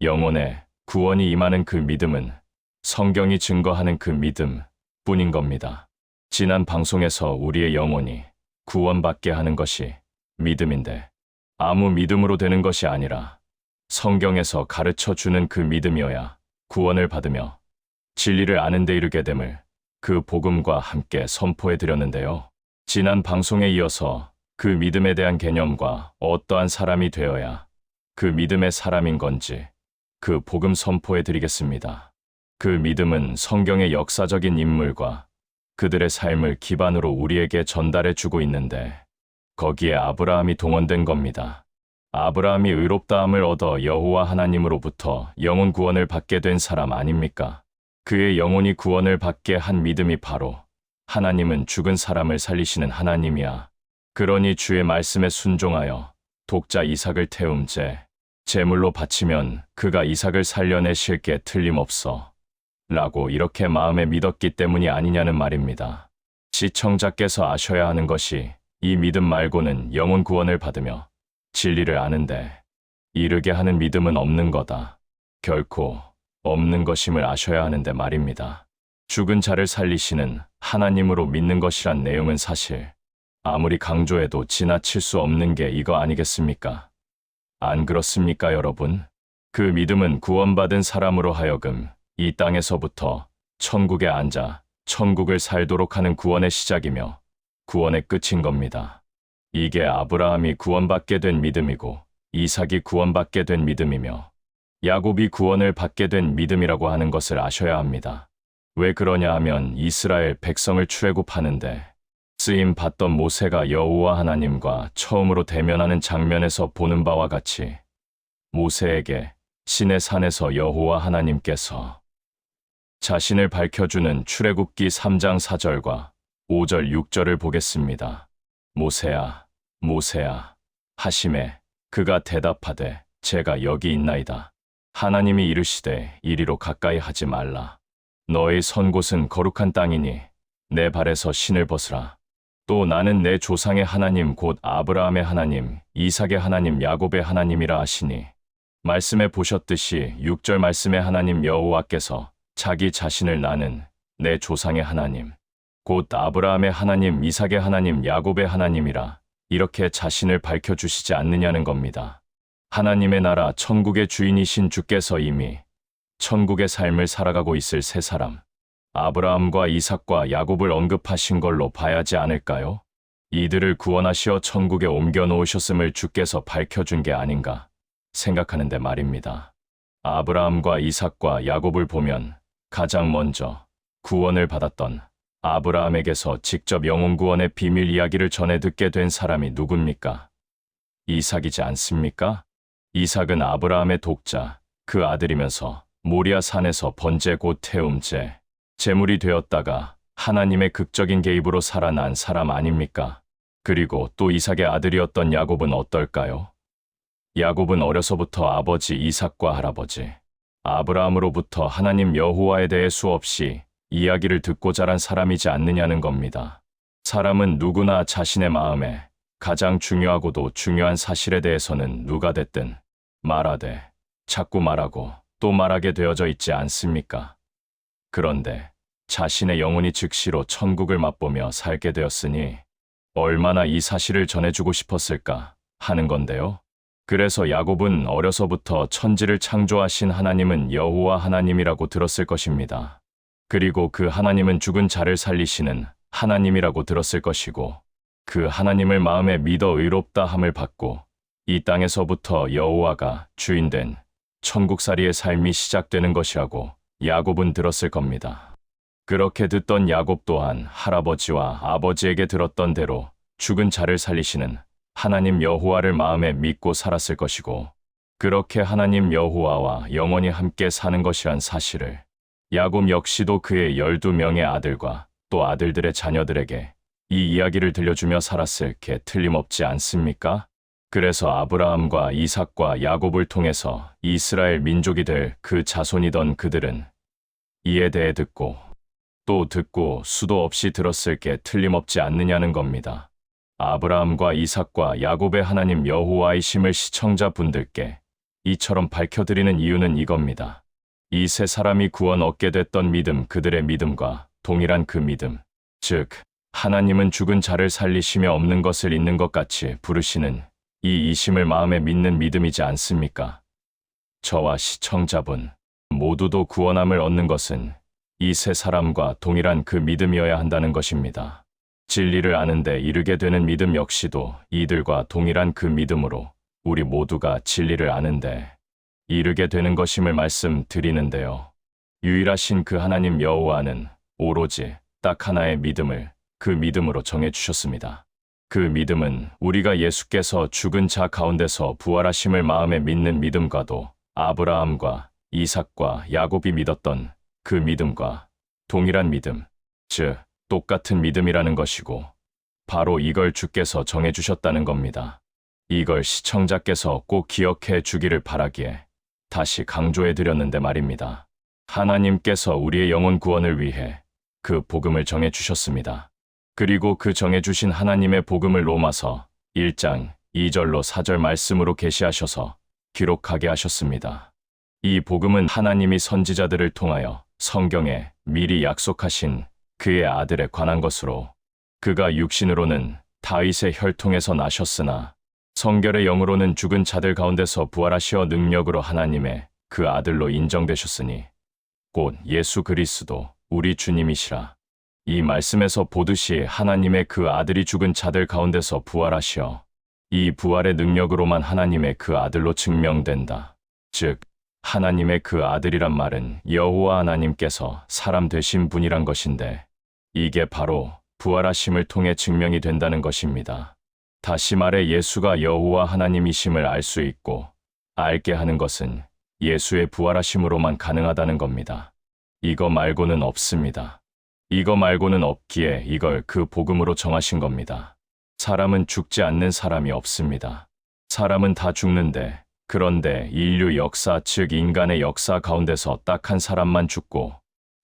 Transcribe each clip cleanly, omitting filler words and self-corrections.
영혼의 구원이 임하는 그 믿음은 성경이 증거하는 그 믿음 뿐인 겁니다. 지난 방송에서 우리의 영혼이 구원받게 하는 것이 믿음인데 아무 믿음으로 되는 것이 아니라 성경에서 가르쳐 주는 그 믿음이어야 구원을 받으며 진리를 아는 데 이르게 됨을 그 복음과 함께 선포해 드렸는데요. 지난 방송에 이어서 그 믿음에 대한 개념과 어떠한 사람이 되어야 그 믿음의 사람인 건지 그 복음 선포해 드리겠습니다. 그 믿음은 성경의 역사적인 인물과 그들의 삶을 기반으로 우리에게 전달해 주고 있는데 거기에 아브라함이 동원된 겁니다. 아브라함이 의롭다함을 얻어 여호와 하나님으로부터 영혼 구원을 받게 된 사람 아닙니까? 그의 영혼이 구원을 받게 한 믿음이 바로 하나님은 죽은 사람을 살리시는 하나님이야. 그러니 주의 말씀에 순종하여 독자 이삭을 태움제 제물로 바치면 그가 이삭을 살려내실 게 틀림없어. 라고 이렇게 마음에 믿었기 때문이 아니냐는 말입니다. 시청자께서 아셔야 하는 것이 이 믿음 말고는 영혼 구원을 받으며 진리를 아는데 이르게 하는 믿음은 없는 거다. 결코 없는 것임을 아셔야 하는데 말입니다. 죽은 자를 살리시는 하나님으로 믿는 것이란 내용은 사실 아무리 강조해도 지나칠 수 없는 게 이거 아니겠습니까? 안 그렇습니까, 여러분? 그 믿음은 구원받은 사람으로 하여금 이 땅에서부터 천국에 앉아 천국을 살도록 하는 구원의 시작이며 구원의 끝인 겁니다. 이게 아브라함이 구원받게 된 믿음이고 이삭이 구원받게 된 믿음이며 야곱이 구원을 받게 된 믿음이라고 하는 것을 아셔야 합니다. 왜 그러냐 하면 이스라엘 백성을 출애굽하는데 쓰임 받던 모세가 여호와 하나님과 처음으로 대면하는 장면에서 보는 바와 같이 모세에게 시내 산에서 여호와 하나님께서 자신을 밝혀주는 출애굽기 3장 4절과 5절 6절을 보겠습니다. 모세야, 모세야 하시매 그가 대답하되 제가 여기 있나이다. 하나님이 이르시되 이리로 가까이 하지 말라. 너의 선 곳은 거룩한 땅이니 내 발에서 신을 벗으라. 또 나는 내 조상의 하나님 곧 아브라함의 하나님, 이삭의 하나님, 야곱의 하나님이라 하시니 말씀에 보셨듯이 6절 말씀에 하나님 여호와께서 자기 자신을 나는 내 조상의 하나님, 곧 아브라함의 하나님, 이삭의 하나님, 야곱의 하나님이라 이렇게 자신을 밝혀주시지 않느냐는 겁니다. 하나님의 나라 천국의 주인이신 주께서 이미 천국의 삶을 살아가고 있을 세 사람, 아브라함과 이삭과 야곱을 언급하신 걸로 봐야지 않을까요? 이들을 구원하시어 천국에 옮겨 놓으셨음을 주께서 밝혀준 게 아닌가 생각하는데 말입니다. 아브라함과 이삭과 야곱을 보면 가장 먼저 구원을 받았던 아브라함에게서 직접 영혼 구원의 비밀 이야기를 전해 듣게 된 사람이 누굽니까? 이삭이지 않습니까? 이삭은 아브라함의 독자, 그 아들이면서 모리아 산에서 번제 곧 태움제, 제물이 되었다가 하나님의 극적인 개입으로 살아난 사람 아닙니까? 그리고 또 이삭의 아들이었던 야곱은 어떨까요? 야곱은 어려서부터 아버지 이삭과 할아버지 아브라함으로부터 하나님 여호와에 대해 수없이 이야기를 듣고 자란 사람이지 않느냐는 겁니다. 사람은 누구나 자신의 마음에 가장 중요하고도 중요한 사실에 대해서는 누가 됐든 말하되 자꾸 말하고 또 말하게 되어져 있지 않습니까? 그런데 자신의 영혼이 즉시로 천국을 맛보며 살게 되었으니 얼마나 이 사실을 전해주고 싶었을까 하는 건데요. 그래서 야곱은 어려서부터 천지를 창조하신 하나님은 여호와 하나님이라고 들었을 것입니다. 그리고 그 하나님은 죽은 자를 살리시는 하나님이라고 들었을 것이고 그 하나님을 마음에 믿어 의롭다 함을 받고 이 땅에서부터 여호와가 주인된 천국살이의 삶이 시작되는 것이라고 야곱은 들었을 겁니다. 그렇게 듣던 야곱 또한 할아버지와 아버지에게 들었던 대로 죽은 자를 살리시는 하나님 여호와를 마음에 믿고 살았을 것이고 그렇게 하나님 여호와와 영원히 함께 사는 것이란 사실을 야곱 역시도 그의 12명의 아들과 또 아들들의 자녀들에게 이 이야기를 들려주며 살았을 게 틀림없지 않습니까? 그래서 아브라함과 이삭과 야곱을 통해서 이스라엘 민족이 될 그 자손이던 그들은 이에 대해 듣고 또 듣고 수도 없이 들었을 게 틀림없지 않느냐는 겁니다. 아브라함과 이삭과 야곱의 하나님 여호와이심을 시청자분들께 이처럼 밝혀드리는 이유는 이겁니다. 이 세 사람이 구원 얻게 됐던 믿음, 그들의 믿음과 동일한 그 믿음, 즉 하나님은 죽은 자를 살리시며 없는 것을 있는 것 같이 부르시는 이 이심을 마음에 믿는 믿음이지 않습니까? 저와 시청자분 모두도 구원함을 얻는 것은 이 세 사람과 동일한 그 믿음이어야 한다는 것입니다. 진리를 아는데 이르게 되는 믿음 역시도 이들과 동일한 그 믿음으로 우리 모두가 진리를 아는데 이르게 되는 것임을 말씀드리는데요. 유일하신 그 하나님 여호와는 오로지 딱 하나의 믿음을 그 믿음으로 정해주셨습니다. 그 믿음은 우리가 예수께서 죽은 자 가운데서 부활하심을 마음에 믿는 믿음과도 아브라함과 이삭과 야곱이 믿었던 그 믿음과 동일한 믿음, 즉 똑같은 믿음이라는 것이고 바로 이걸 주께서 정해주셨다는 겁니다. 이걸 시청자께서 꼭 기억해 주기를 바라기에 다시 강조해 드렸는데 말입니다. 하나님께서 우리의 영혼 구원을 위해 그 복음을 정해주셨습니다. 그리고 그 정해주신 하나님의 복음을 로마서 1장 2절로 4절 말씀으로 계시하셔서 기록하게 하셨습니다. 이 복음은 하나님이 선지자들을 통하여 성경에 미리 약속하신 그의 아들에 관한 것으로 그가 육신으로는 다윗의 혈통에서 나셨으나 성결의 영으로는 죽은 자들 가운데서 부활하시어 능력으로 하나님의 그 아들로 인정되셨으니 곧 예수 그리스도 우리 주님이시라. 이 말씀에서 보듯이 하나님의 그 아들이 죽은 자들 가운데서 부활하시어 이 부활의 능력으로만 하나님의 그 아들로 증명된다. 즉 하나님의 그 아들이란 말은 여호와 하나님께서 사람 되신 분이란 것인데 이게 바로 부활하심을 통해 증명이 된다는 것입니다. 다시 말해 예수가 여호와 하나님이심을 알 수 있고 알게 하는 것은 예수의 부활하심으로만 가능하다는 겁니다. 이거 말고는 없습니다. 이거 말고는 없기에 이걸 그 복음으로 정하신 겁니다. 사람은 죽지 않는 사람이 없습니다. 사람은 다 죽는데 그런데 인류 역사 즉 인간의 역사 가운데서 딱 한 사람만 죽고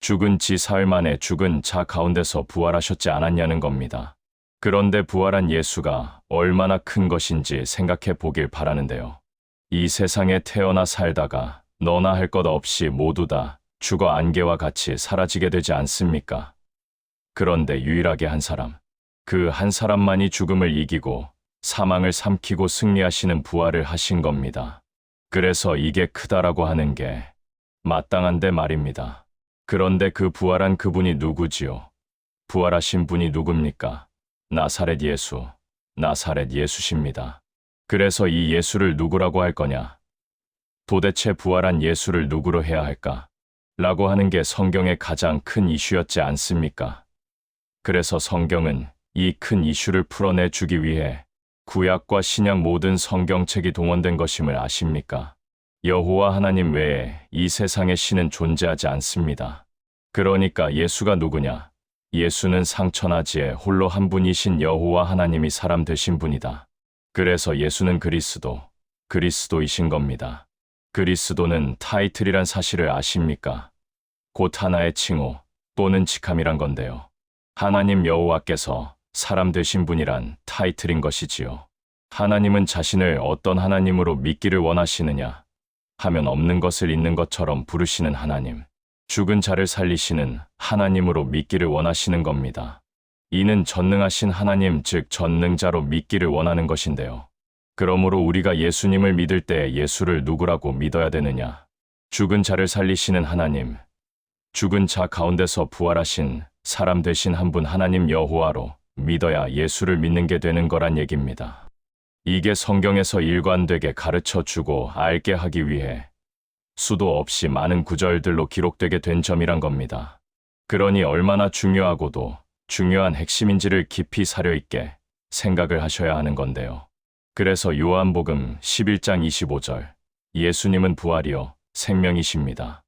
죽은 지 사흘 만에 죽은 자 가운데서 부활하셨지 않았냐는 겁니다. 그런데 부활한 예수가 얼마나 큰 것인지 생각해 보길 바라는데요. 이 세상에 태어나 살다가 너나 할 것 없이 모두 다 죽어 안개와 같이 사라지게 되지 않습니까? 그런데 유일하게 한 사람, 그 한 사람만이 죽음을 이기고 사망을 삼키고 승리하시는 부활을 하신 겁니다. 그래서 이게 크다라고 하는 게 마땅한데 말입니다. 그런데 그 부활한 그분이 누구지요? 부활하신 분이 누굽니까? 나사렛 예수, 나사렛 예수십니다. 그래서 이 예수를 누구라고 할 거냐? 도대체 부활한 예수를 누구로 해야 할까? 라고 하는 게 성경의 가장 큰 이슈였지 않습니까? 그래서 성경은 이 큰 이슈를 풀어내 주기 위해 구약과 신약 모든 성경책이 동원된 것임을 아십니까? 여호와 하나님 외에 이 세상의 신은 존재하지 않습니다. 그러니까 예수가 누구냐? 예수는 상천하지에 홀로 한 분이신 여호와 하나님이 사람 되신 분이다. 그래서 예수는 그리스도이신 겁니다. 그리스도는 타이틀이란 사실을 아십니까? 곧 하나의 칭호 또는 직함이란 건데요. 하나님 여호와께서 사람 되신 분이란 타이틀인 것이지요. 하나님은 자신을 어떤 하나님으로 믿기를 원하시느냐 하면 없는 것을 있는 것처럼 부르시는 하나님, 죽은 자를 살리시는 하나님으로 믿기를 원하시는 겁니다. 이는 전능하신 하나님 즉 전능자로 믿기를 원하는 것인데요. 그러므로 우리가 예수님을 믿을 때 예수를 누구라고 믿어야 되느냐? 죽은 자를 살리시는 하나님, 죽은 자 가운데서 부활하신 사람 되신 한 분 하나님 여호와로 믿어야 예수를 믿는 게 되는 거란 얘기입니다. 이게 성경에서 일관되게 가르쳐 주고 알게 하기 위해 수도 없이 많은 구절들로 기록되게 된 점이란 겁니다. 그러니 얼마나 중요하고도 중요한 핵심인지를 깊이 사려 있게 생각을 하셔야 하는 건데요. 그래서 요한복음 11장 25절 예수님은 부활이요 생명이십니다.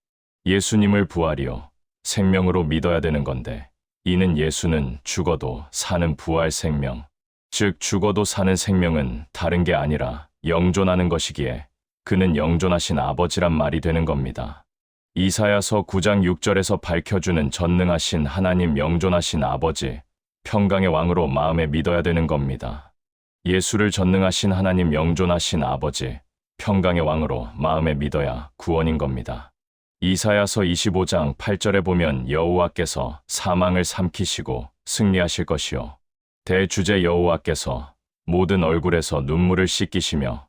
예수님을 부활이요 생명으로 믿어야 되는 건데 이는 예수는 죽어도 사는 부활 생명, 즉 죽어도 사는 생명은 다른 게 아니라 영존하는 것이기에 그는 영존하신 아버지란 말이 되는 겁니다. 이사야서 9장 6절에서 밝혀주는 전능하신 하나님 영존하신 아버지, 평강의 왕으로 마음에 믿어야 되는 겁니다. 예수를 전능하신 하나님 영존하신 아버지, 평강의 왕으로 마음에 믿어야 구원인 겁니다. 이사야서 25장 8절에 보면 여호와께서 사망을 삼키시고 승리하실 것이요 대주제 여호와께서 모든 얼굴에서 눈물을 씻기시며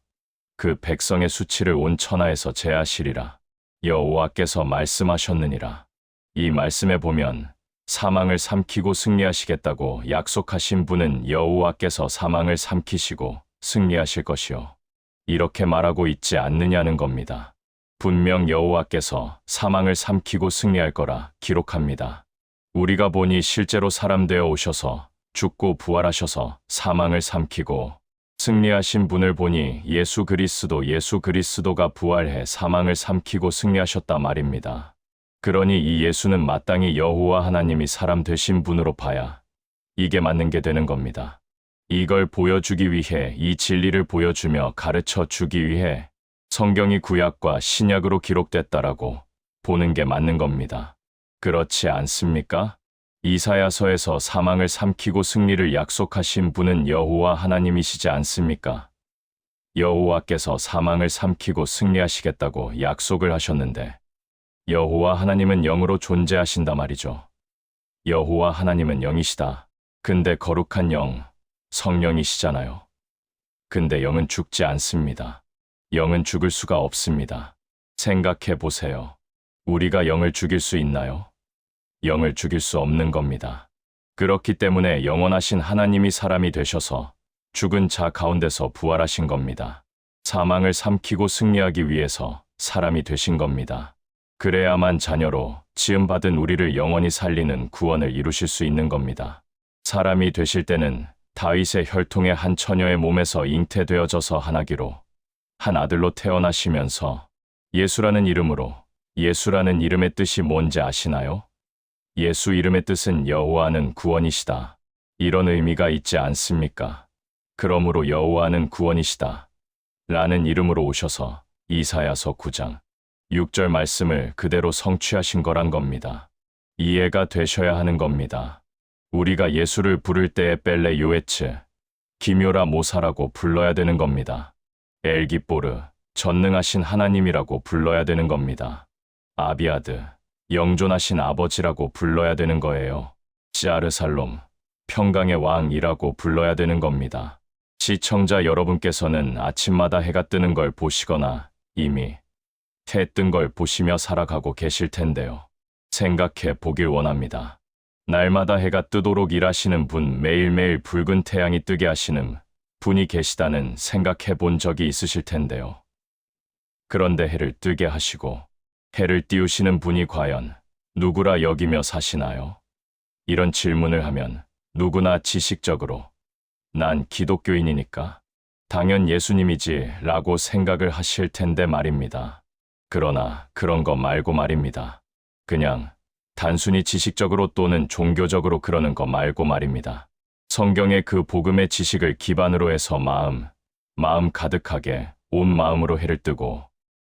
그 백성의 수치를 온 천하에서 제하시리라. 여호와께서 말씀하셨느니라. 이 말씀에 보면 사망을 삼키고 승리하시겠다고 약속하신 분은 여호와께서 사망을 삼키시고 승리하실 것이요 이렇게 말하고 있지 않느냐는 겁니다. 분명 여호와께서 사망을 삼키고 승리할 거라 기록합니다. 우리가 보니 실제로 사람 되어 오셔서 죽고 부활하셔서 사망을 삼키고 승리하신 분을 보니 예수 그리스도가 부활해 사망을 삼키고 승리하셨다 말입니다. 그러니 이 예수는 마땅히 여호와 하나님이 사람 되신 분으로 봐야 이게 맞는 게 되는 겁니다. 이걸 보여주기 위해 이 진리를 보여주며 가르쳐 주기 위해 성경이 구약과 신약으로 기록됐다라고 보는 게 맞는 겁니다. 그렇지 않습니까? 이사야서에서 사망을 삼키고 승리를 약속하신 분은 여호와 하나님이시지 않습니까? 여호와께서 사망을 삼키고 승리하시겠다고 약속을 하셨는데 여호와 하나님은 영으로 존재하신다 말이죠. 여호와 하나님은 영이시다. 근데 거룩한 영, 성령이시잖아요. 근데 영은 죽지 않습니다. 영은 죽을 수가 없습니다. 생각해 보세요. 우리가 영을 죽일 수 있나요? 영을 죽일 수 없는 겁니다. 그렇기 때문에 영원하신 하나님이 사람이 되셔서 죽은 자 가운데서 부활하신 겁니다. 사망을 삼키고 승리하기 위해서 사람이 되신 겁니다. 그래야만 자녀로 지음받은 우리를 영원히 살리는 구원을 이루실 수 있는 겁니다. 사람이 되실 때는 다윗의 혈통의 한 처녀의 몸에서 잉태되어져서 하나기로 한 아들로 태어나시면서 예수라는 이름의 뜻이 뭔지 아시나요? 예수 이름의 뜻은 여호와는 구원이시다. 이런 의미가 있지 않습니까? 그러므로 여호와는 구원이시다. 라는 이름으로 오셔서 이사야서 9장 6절 말씀을 그대로 성취하신 거란 겁니다. 이해가 되셔야 하는 겁니다. 우리가 예수를 부를 때에 벨레 요에츠, 기묘라 모사라고 불러야 되는 겁니다. 엘기뽀르, 전능하신 하나님이라고 불러야 되는 겁니다. 아비아드, 영존하신 아버지라고 불러야 되는 거예요. 시아르살롬, 평강의 왕이라고 불러야 되는 겁니다. 시청자 여러분께서는 아침마다 해가 뜨는 걸 보시거나 이미 해 뜬 걸 보시며 살아가고 계실 텐데요. 생각해 보길 원합니다. 날마다 해가 뜨도록 일하시는 분, 매일매일 붉은 태양이 뜨게 하시는 분이 계시다는 생각해 본 적이 있으실 텐데요. 그런데 해를 뜨게 하시고 해를 띄우시는 분이 과연 누구라 여기며 사시나요? 이런 질문을 하면 누구나 지식적으로 난 기독교인이니까 당연 예수님이지 라고 생각을 하실 텐데 말입니다. 그러나 그런 거 말고 말입니다. 그냥 단순히 지식적으로 또는 종교적으로 그러는 거 말고 말입니다. 성경의 그 복음의 지식을 기반으로 해서 마음 가득하게 온 마음으로 해를 뜨고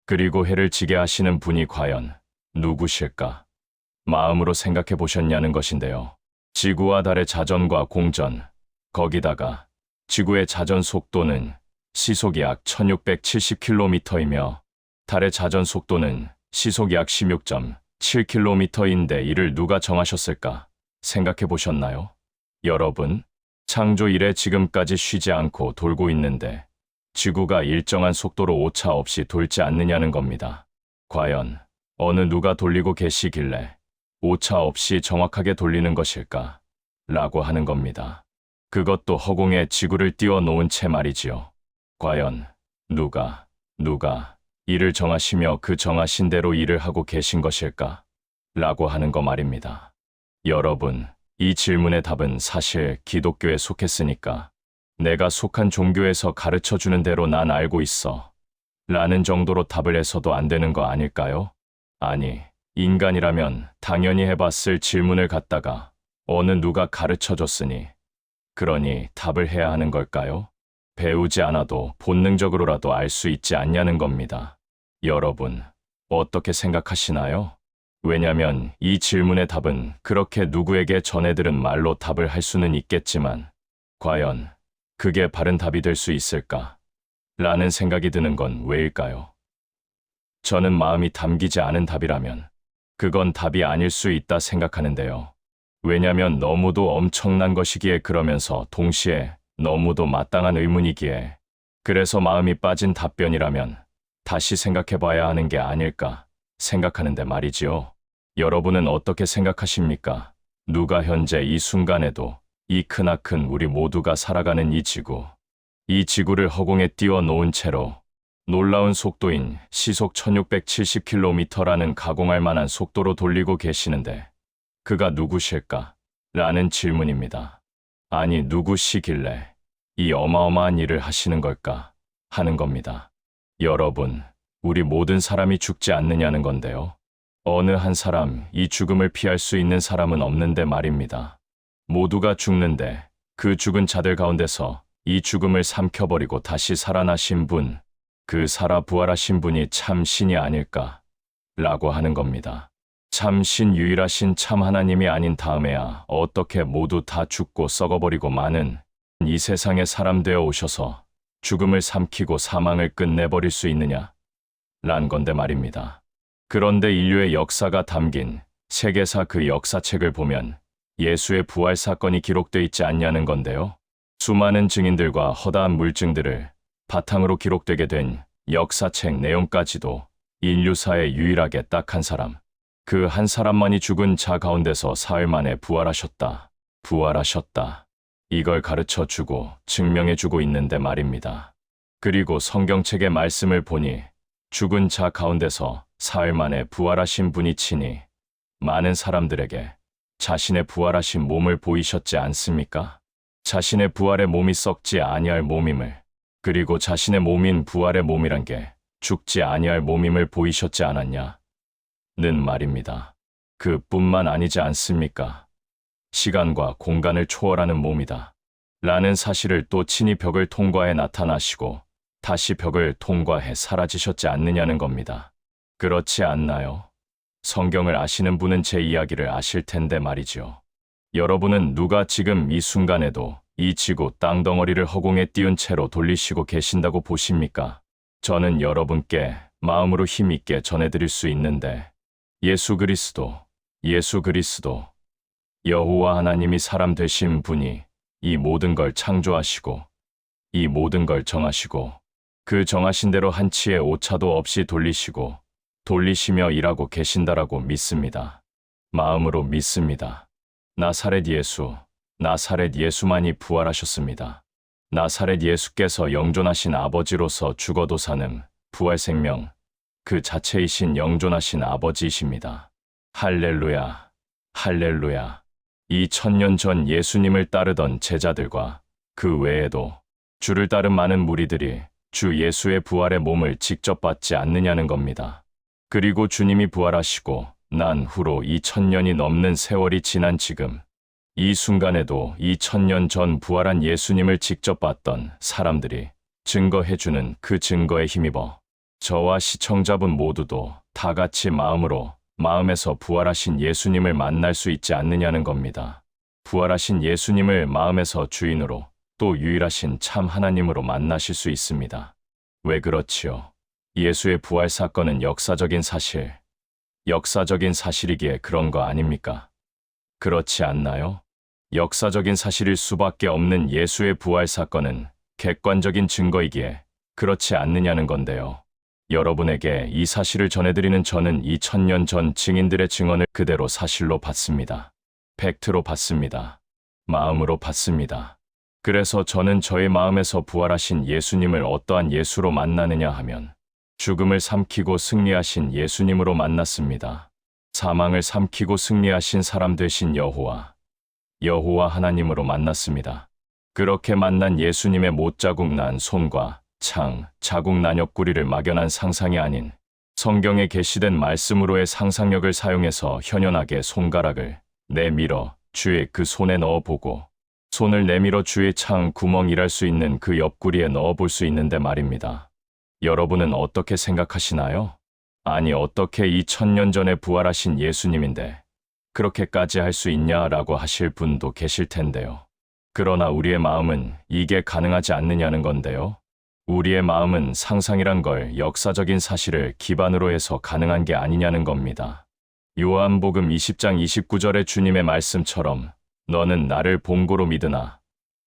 그리고 해를 지게 하시는 분이 과연 누구실까? 마음으로 생각해 보셨냐는 것인데요. 지구와 달의 자전과 공전, 거기다가 지구의 자전 속도는 시속 약 1670km이며 달의 자전 속도는 시속 약 16.7km인데 이를 누가 정하셨을까? 생각해 보셨나요? 여러분, 창조 이래 지금까지 쉬지 않고 돌고 있는데 지구가 일정한 속도로 오차 없이 돌지 않느냐는 겁니다. 과연 어느 누가 돌리고 계시길래 오차 없이 정확하게 돌리는 것일까? 라고 하는 겁니다. 그것도 허공에 지구를 띄워 놓은 채 말이지요. 과연 누가 일을 정하시며 그 정하신 대로 일을 하고 계신 것일까? 라고 하는 거 말입니다. 여러분, 이 질문의 답은 사실 기독교에 속했으니까 내가 속한 종교에서 가르쳐주는 대로 난 알고 있어 라는 정도로 답을 해서도 안 되는 거 아닐까요? 아니, 인간이라면 당연히 해봤을 질문을 갖다가 어느 누가 가르쳐줬으니 그러니 답을 해야 하는 걸까요? 배우지 않아도 본능적으로라도 알 수 있지 않냐는 겁니다. 여러분, 어떻게 생각하시나요? 왜냐면 이 질문의 답은 그렇게 누구에게 전해들은 말로 답을 할 수는 있겠지만 과연 그게 바른 답이 될 수 있을까? 라는 생각이 드는 건 왜일까요? 저는 마음이 담기지 않은 답이라면 그건 답이 아닐 수 있다 생각하는데요. 왜냐면 너무도 엄청난 것이기에, 그러면서 동시에 너무도 마땅한 의문이기에, 그래서 마음이 빠진 답변이라면 다시 생각해봐야 하는 게 아닐까 생각하는데 말이지요. 여러분은 어떻게 생각하십니까? 누가 현재 이 순간에도 이 크나큰 우리 모두가 살아가는 이 지구를 허공에 띄워놓은 채로 놀라운 속도인 시속 1670km라는 가공할 만한 속도로 돌리고 계시는데 그가 누구실까? 라는 질문입니다. 아니, 누구시길래 이 어마어마한 일을 하시는 걸까? 하는 겁니다. 여러분, 우리 모든 사람이 죽지 않느냐는 건데요. 어느 한 사람, 이 죽음을 피할 수 있는 사람은 없는데 말입니다. 모두가 죽는데 그 죽은 자들 가운데서 이 죽음을 삼켜버리고 다시 살아나신 분, 그 살아 부활하신 분이 참 신이 아닐까? 라고 하는 겁니다. 참 신, 유일하신 참 하나님이 아닌 다음에야 어떻게 모두 다 죽고 썩어버리고 많은 이 세상에 사람 되어 오셔서 죽음을 삼키고 사망을 끝내버릴 수 있느냐? 란 건데 말입니다. 그런데 인류의 역사가 담긴 세계사 그 역사책을 보면 예수의 부활 사건이 기록돼 있지 않냐는 건데요. 수많은 증인들과 허다한 물증들을 바탕으로 기록되게 된 역사책 내용까지도 인류사에 유일하게 딱 한 사람, 그 한 사람만이 죽은 자 가운데서 사흘 만에 부활하셨다. 이걸 가르쳐 주고 증명해 주고 있는데 말입니다. 그리고 성경책의 말씀을 보니 죽은 자 가운데서 사흘 만에 부활하신 분이 친히 많은 사람들에게 자신의 부활하신 몸을 보이셨지 않습니까? 자신의 부활의 몸이 썩지 아니할 몸임을, 그리고 자신의 몸인 부활의 몸이란 게 죽지 아니할 몸임을 보이셨지 않았냐? 는 말입니다. 그뿐만 아니지 않습니까? 시간과 공간을 초월하는 몸이다. 라는 사실을 또 친히 벽을 통과해 나타나시고 다시 벽을 통과해 사라지셨지 않느냐는 겁니다. 그렇지 않나요? 성경을 아시는 분은 제 이야기를 아실 텐데 말이죠. 여러분은 누가 지금 이 순간에도 이 지구 땅덩어리를 허공에 띄운 채로 돌리시고 계신다고 보십니까? 저는 여러분께 마음으로 힘있게 전해드릴 수 있는데 예수 그리스도, 여호와 하나님이 사람 되신 분이 이 모든 걸 창조하시고 이 모든 걸 정하시고 그 정하신 대로 한치의 오차도 없이 돌리시며 일하고 계신다라고 믿습니다. 마음으로 믿습니다. 나사렛 예수만이 부활하셨습니다. 나사렛 예수께서 영존하신 아버지로서 죽어도 사는 부활 생명 그 자체이신 영존하신 아버지이십니다. 할렐루야, 할렐루야. 2000년 전 예수님을 따르던 제자들과 그 외에도 주를 따른 많은 무리들이 주 예수의 부활의 몸을 직접 받지 않느냐는 겁니다. 그리고 주님이 부활하시고 난 후로 2000년이 넘는 세월이 지난 지금 이 순간에도 2000년 전 부활한 예수님을 직접 봤던 사람들이 증거해주는 그 증거에 힘입어 저와 시청자분 모두도 다 같이 마음에서 부활하신 예수님을 만날 수 있지 않느냐는 겁니다. 부활하신 예수님을 마음에서 주인으로 또 유일하신 참 하나님으로 만나실 수 있습니다. 왜 그렇지요? 예수의 부활 사건은 역사적인 사실이기에 그런 거 아닙니까? 그렇지 않나요? 역사적인 사실일 수밖에 없는 예수의 부활 사건은 객관적인 증거이기에 그렇지 않느냐는 건데요. 여러분에게 이 사실을 전해드리는 저는 2000년 전 증인들의 증언을 그대로 사실로 받습니다. 팩트로 받습니다. 마음으로 받습니다. 그래서 저는 저의 마음에서 부활하신 예수님을 어떠한 예수로 만나느냐 하면 죽음을 삼키고 승리하신 예수님으로 만났습니다. 사망을 삼키고 승리하신 사람 되신 여호와 하나님으로 만났습니다. 그렇게 만난 예수님의 못자국 난 손과 자국 난 옆구리를 막연한 상상이 아닌 성경에 게시된 말씀으로의 상상력을 사용해서 현연하게 손가락을 내밀어 주의 그 손에 넣어보고 손을 내밀어 주의 창 구멍 일할 수 있는 그 옆구리에 넣어볼 수 있는데 말입니다. 여러분은 어떻게 생각하시나요? 아니, 어떻게 2000년 전에 부활하신 예수님인데 그렇게까지 할 수 있냐라고 하실 분도 계실 텐데요. 그러나 우리의 마음은 이게 가능하지 않느냐는 건데요. 우리의 마음은 상상이란 걸 역사적인 사실을 기반으로 해서 가능한 게 아니냐는 겁니다. 요한복음 20장 29절의 주님의 말씀처럼 너는 나를 본고로 믿으나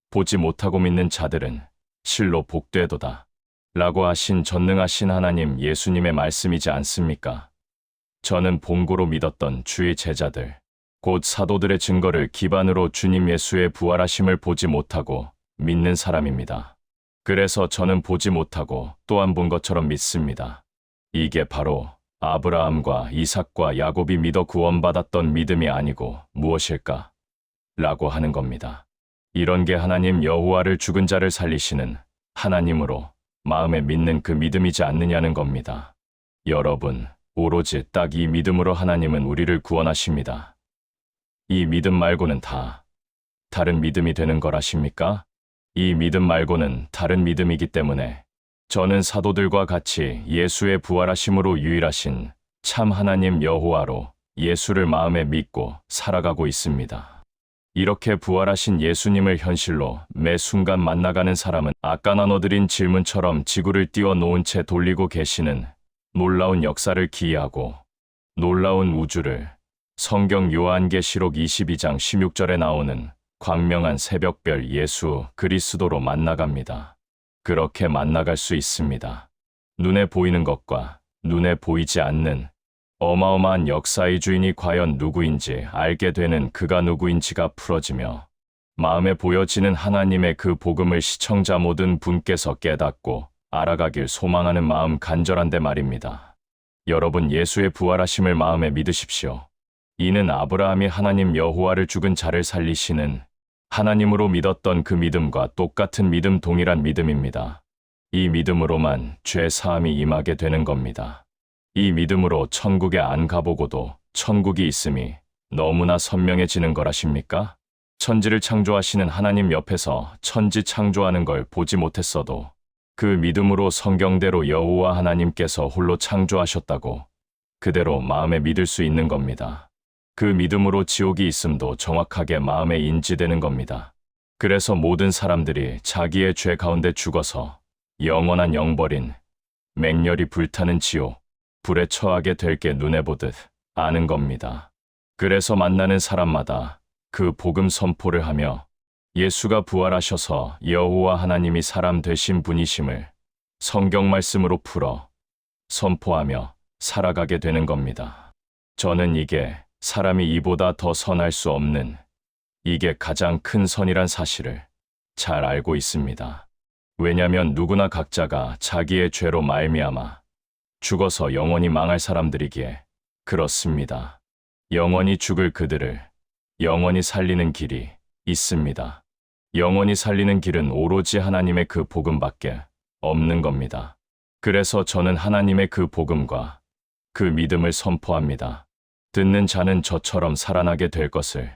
보지 못하고 믿는 자들은 실로 복되도다 라고 하신 전능하신 하나님 예수님의 말씀이지 않습니까? 저는 본고로 믿었던 주의 제자들, 곧 사도들의 증거를 기반으로 주님 예수의 부활하심을 보지 못하고 믿는 사람입니다. 그래서 저는 보지 못하고 또한 본 것처럼 믿습니다. 이게 바로 아브라함과 이삭과 야곱이 믿어 구원받았던 믿음이 아니고 무엇일까? 라고 하는 겁니다. 이런 게 하나님 여호와를 죽은 자를 살리시는 하나님으로 마음에 믿는 그 믿음이지 않느냐는 겁니다. 여러분, 오로지 딱 이 믿음으로 하나님은 우리를 구원하십니다. 이 믿음 말고는 다 다른 믿음이 되는 걸 아십니까? 이 믿음 말고는 다른 믿음이기 때문에 저는 사도들과 같이 예수의 부활하심으로 유일하신 참 하나님 여호와로 예수를 마음에 믿고 살아가고 있습니다. 이렇게 부활하신 예수님을 현실로 매 순간 만나가는 사람은 아까 나눠드린 질문처럼 지구를 띄워놓은 채 돌리고 계시는 놀라운 역사를 기이하고 놀라운 우주를 성경 요한계시록 22장 16절에 나오는 광명한 새벽별 예수 그리스도로 만나갑니다. 그렇게 만나갈 수 있습니다. 눈에 보이는 것과 눈에 보이지 않는 어마어마한 역사의 주인이 과연 누구인지 알게 되는 그가 누구인지가 풀어지며 마음에 보여지는 하나님의 그 복음을 시청자 모든 분께서 깨닫고 알아가길 소망하는 마음 간절한데 말입니다. 여러분 예수의 부활하심을 마음에 믿으십시오. 이는 아브라함이 하나님 여호와를 죽은 자를 살리시는 하나님으로 믿었던 그 믿음과 똑같은 믿음 동일한 믿음입니다. 이 믿음으로만 죄 사함이 임하게 되는 겁니다. 이 믿음으로 천국에 안 가보고도 천국이 있음이 너무나 선명해지는 걸 아십니까? 천지를 창조하시는 하나님 옆에서 천지 창조하는 걸 보지 못했어도 그 믿음으로 성경대로 여호와 하나님께서 홀로 창조하셨다고 그대로 마음에 믿을 수 있는 겁니다. 그 믿음으로 지옥이 있음도 정확하게 마음에 인지되는 겁니다. 그래서 모든 사람들이 자기의 죄 가운데 죽어서 영원한 영벌인 맹렬히 불타는 지옥, 불에 처하게 될 게 눈에 보듯 아는 겁니다. 그래서 만나는 사람마다 그 복음 선포를 하며 예수가 부활하셔서 여호와 하나님이 사람 되신 분이심을 성경 말씀으로 풀어 선포하며 살아가게 되는 겁니다. 저는 이게 사람이 이보다 더 선할 수 없는 이게 가장 큰 선이란 사실을 잘 알고 있습니다. 왜냐하면 누구나 각자가 자기의 죄로 말미암아 죽어서 영원히 망할 사람들이기에 그렇습니다. 영원히 죽을 그들을 영원히 살리는 길이 있습니다. 영원히 살리는 길은 오로지 하나님의 그 복음밖에 없는 겁니다. 그래서 저는 하나님의 그 복음과 그 믿음을 선포합니다. 듣는 자는 저처럼 살아나게 될 것을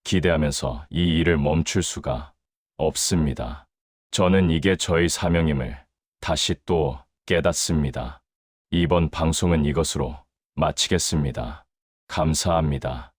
기대하면서 이 일을 멈출 수가 없습니다. 저는 이게 저의 사명임을 다시 또 깨닫습니다. 이번 방송은 이것으로 마치겠습니다. 감사합니다.